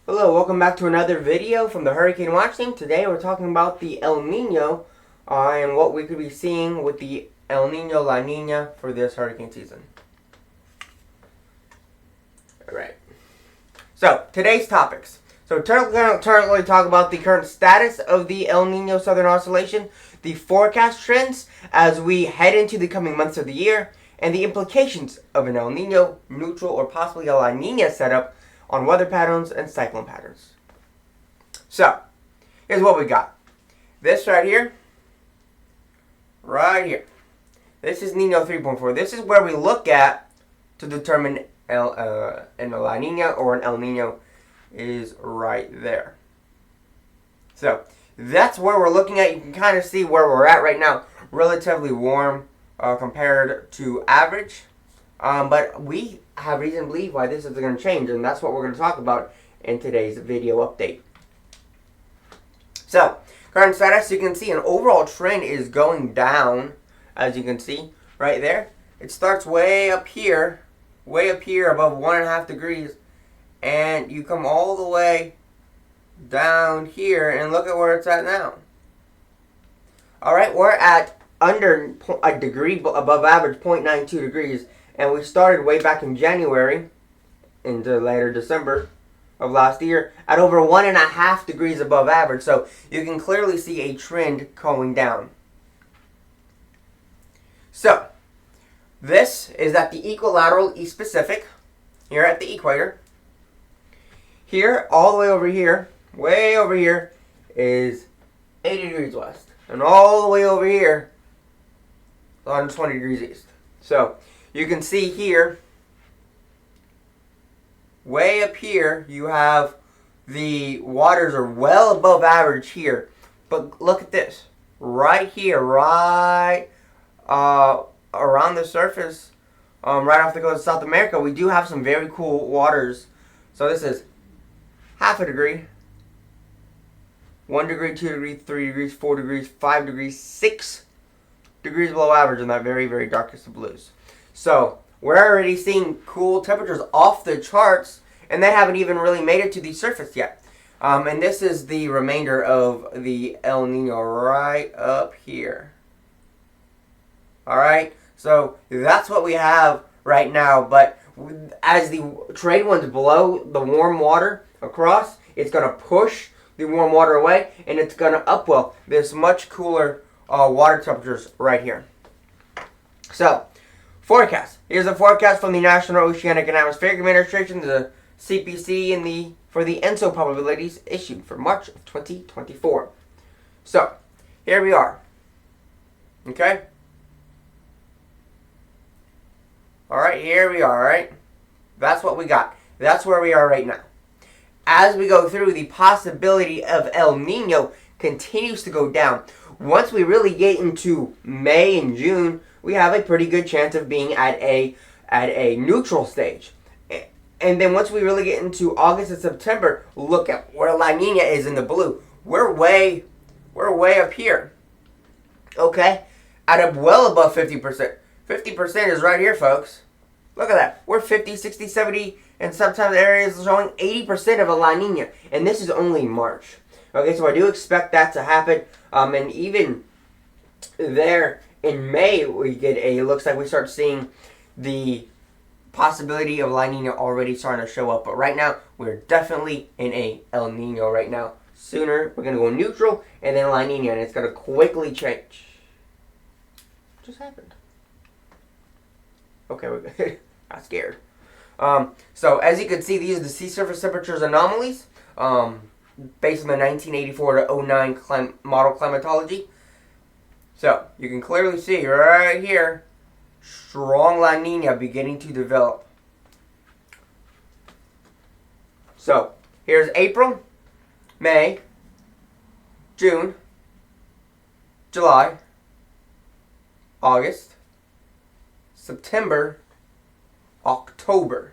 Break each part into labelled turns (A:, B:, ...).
A: Hello, welcome back to another video from the Hurricane Watch Team. Today we're talking about the El Nino and what we could be seeing with the El Nino La Nina for this hurricane season. Alright. So, today's topics. So, we're going to talk about the current status of the El Nino Southern Oscillation, the forecast trends as we head into the coming months of the year, and the implications of an El Nino, neutral, or possibly a La Nina setup on weather patterns and cyclone patterns. So, here's what we got. This right here. This is Nino 3.4. This is where we look at to determine an La Nina or an El Nino is right there. So, that's where we're looking at. You can kind of see where we're at right now. Relatively warm compared to average. But we have reason to believe why this is going to change, and that's what we're going to talk about in today's video update. So, current status, you can see an overall trend is going down, as you can see right there. It starts way up here above 1.5 degrees, and you come all the way down here, and look at where it's at now. Alright, we're at under a degree above average, 0.92 degrees. And we started way back in January into later December of last year at over 1.5 degrees above average. So you can clearly see a trend going down. So this is at the equilateral East Pacific, here at the equator. Here, all the way over here, is 80 degrees west. And all the way over here, 120 degrees east. So you can see here, way up here, you have the waters are well above average here. But look at this. Right here, right around the surface, right off the coast of South America, we do have some very cool waters. So this is 0.5 degree, 1 degree, 2 degrees, 3 degrees, 4 degrees, 5 degrees, 6 degrees below average in that very, very darkest of blues. So, we're already seeing cool temperatures off the charts, and they haven't even really made it to the surface yet. And this is the remainder of the El Nino right up here. Alright, so that's what we have right now, but as the trade winds blow the warm water across, it's going to push the warm water away, and it's going to upwell this much cooler water temperatures right here. So, forecast. Here's a forecast from the National Oceanic and Atmospheric Administration, the CPC, for the ENSO probabilities issued for March of 2024. So, here we are. Okay? Alright, here we are, alright? That's what we got. That's where we are right now. As we go through, the possibility of El Nino continues to go down. Once we really get into May and June, we have a pretty good chance of being at a neutral stage. And then once we really get into August and September, look at where La Nina is in the blue. We're way up here. Okay? Well above 50%. 50% is right here, folks. Look at that. We're 50, 60, 70, and sometimes areas showing 80% of a La Nina. And this is only March. Okay, so I do expect that to happen. And even there in May, it looks like we start seeing the possibility of La Nina already starting to show up. But right now, we're definitely in a El Nino right now. Sooner, we're going to go neutral and then La Nina, and it's going to quickly change. What just happened? Okay, we're good. Got scared. So, as you can see, these are the sea surface temperatures anomalies based on the 1984 to 09 model climatology. So, you can clearly see right here, strong La Nina beginning to develop. So, here's April, May, June, July, August, September, October,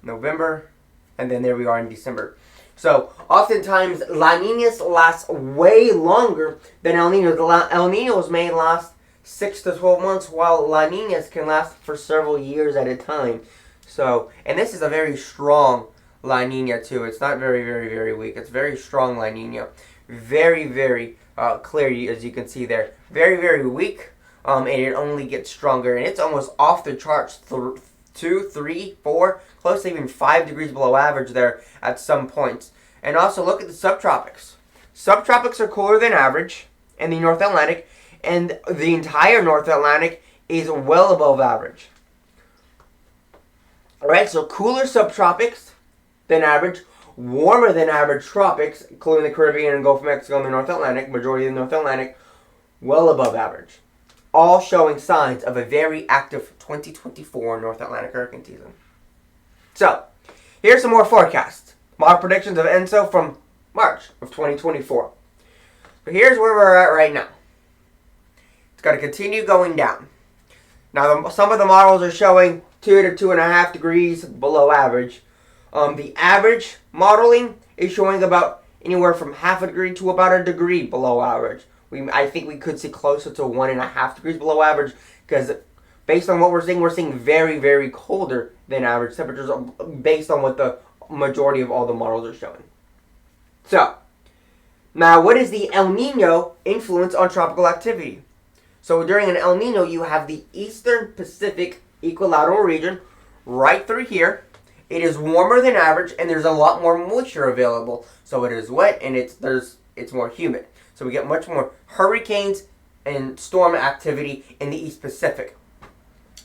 A: November, and then there we are in December. So, oftentimes, La Ninas last way longer than El Ninos. El Ninos may last 6 to 12 months, while La Ninas can last for several years at a time. So, and this is a very strong La Nina too. It's not very, very, very weak. It's very strong La Nina. Very, very clear, as you can see there. Very, very weak. And it only gets stronger. And it's almost off the charts. 2, 3, 4, close to even 5 degrees below average there at some points. And also look at the subtropics. Subtropics are cooler than average in the North Atlantic. And the entire North Atlantic is well above average. Alright, so cooler subtropics than average, warmer than average tropics, including the Caribbean and Gulf of Mexico and the North Atlantic, majority of the North Atlantic, well above average. All showing signs of a very active 2024 North Atlantic hurricane season. So, here's some more forecasts. Model predictions of ENSO from March of 2024. So here's where we're at right now. It's going to continue going down. Now, some of the models are showing 2 to 2.5 degrees below average. The average modeling is showing about anywhere from half a degree to about a degree below average. I think we could see closer to 1.5 degrees below average because based on what we're seeing very, very colder than average temperatures based on what the majority of all the models are showing. So, now what is the El Nino influence on tropical activity? So during an El Nino, you have the Eastern Pacific equilateral region right through here. It is warmer than average, and there's a lot more moisture available. So it is wet, and it's more humid. So we get much more hurricanes and storm activity in the East Pacific.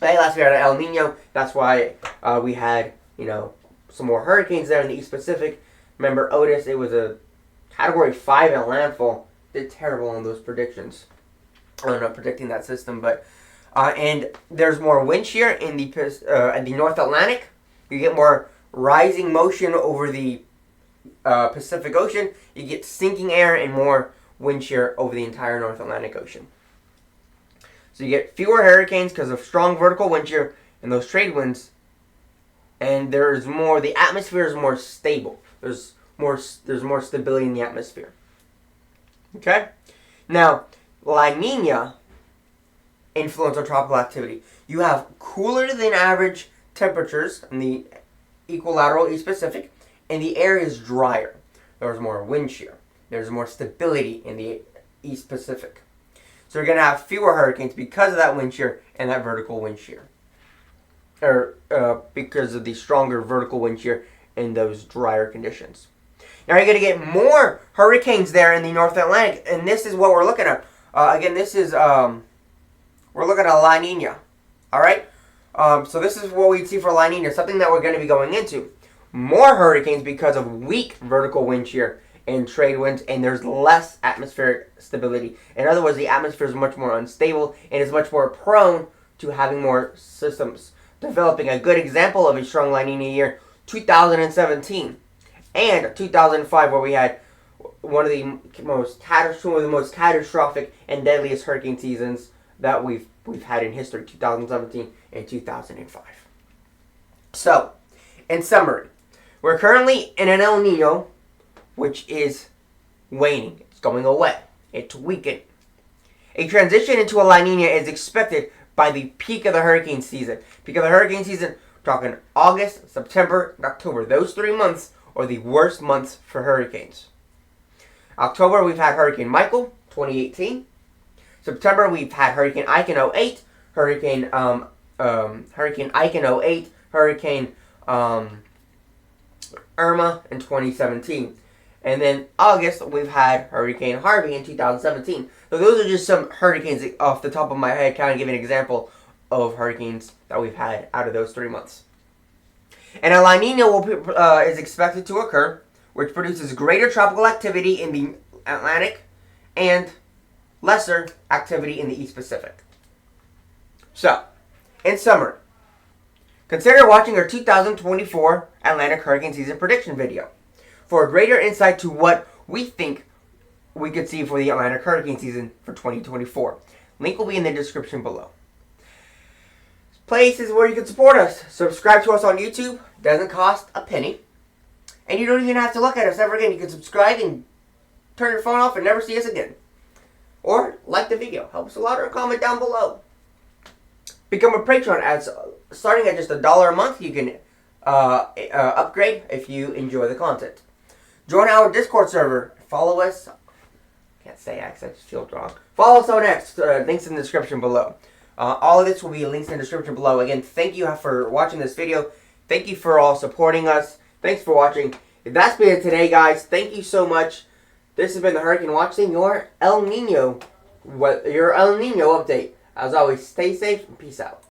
A: Last year had an El Nino. That's why we had some more hurricanes there in the East Pacific. Remember Otis? It was a Category 5 at landfall. Did terrible on those predictions. I'm not predicting that system, but and there's more wind shear in the North Atlantic. You get more rising motion over the Pacific Ocean. You get sinking air and more wind shear over the entire North Atlantic Ocean. So you get fewer hurricanes because of strong vertical wind shear and those trade winds. And the atmosphere is more stable. There's more stability in the atmosphere. Okay? Now, La Nina influence on tropical activity. You have cooler than average temperatures in the equilateral East Pacific, and the air is drier. There's more wind shear. There's more stability in the East Pacific. So you're going to have fewer hurricanes because of that wind shear and that vertical wind shear. Or because of the stronger vertical wind shear in those drier conditions. Now you're going to get more hurricanes there in the North Atlantic, and this is what we're looking at. Again, this is, we're looking at La Nina. Alright? So this is what we'd see for La Nina, something that we're going to be going into. More hurricanes because of weak vertical wind shear and trade winds, and there's less atmospheric stability. In other words, the atmosphere is much more unstable and is much more prone to having more systems developing. A good example of a strong La Nina year, 2017 and 2005, where we had one of the most catastrophic and deadliest hurricane seasons that we've had in history, 2017 and 2005. So, in summary, we're currently in an El Nino, which is waning. It's going away. It's weakening. A transition into a La Nina is expected by the peak of the hurricane season. Peak of the hurricane season, we're talking August, September, and October. Those 3 months are the worst months for hurricanes. October, we've had Hurricane Michael, 2018. September, we've had Hurricane Ike in 08, Hurricane Ike in 08, Hurricane Irma in 2017. And then August, we've had Hurricane Harvey in 2017. So those are just some hurricanes off the top of my head, kind of giving an example of hurricanes that we've had out of those 3 months. And a La Nina is expected to occur, which produces greater tropical activity in the Atlantic and lesser activity in the East Pacific. So, in summary, consider watching our 2024 Atlantic hurricane season prediction video for a greater insight to what we think we could see for the Atlantic hurricane season for 2024. Link will be in the description below. Places where you can support us. Subscribe to us on YouTube. Doesn't cost a penny. And you don't even have to look at us ever again. You can subscribe and turn your phone off and never see us again. Or like the video. Helps a lot, or comment down below. Become a patron. Starting at just $1 a month, you can upgrade if you enjoy the content. Join our Discord server. Follow us. Can't say X, I just feel wrong. Follow us on X. Links in the description below. All of this will be links in the description below. Again, thank you for watching this video. Thank you for all supporting us. Thanks for watching. That's been it today, guys. Thank you so much. This has been the Hurricane Watch Team, your El Nino update. As always, stay safe and peace out.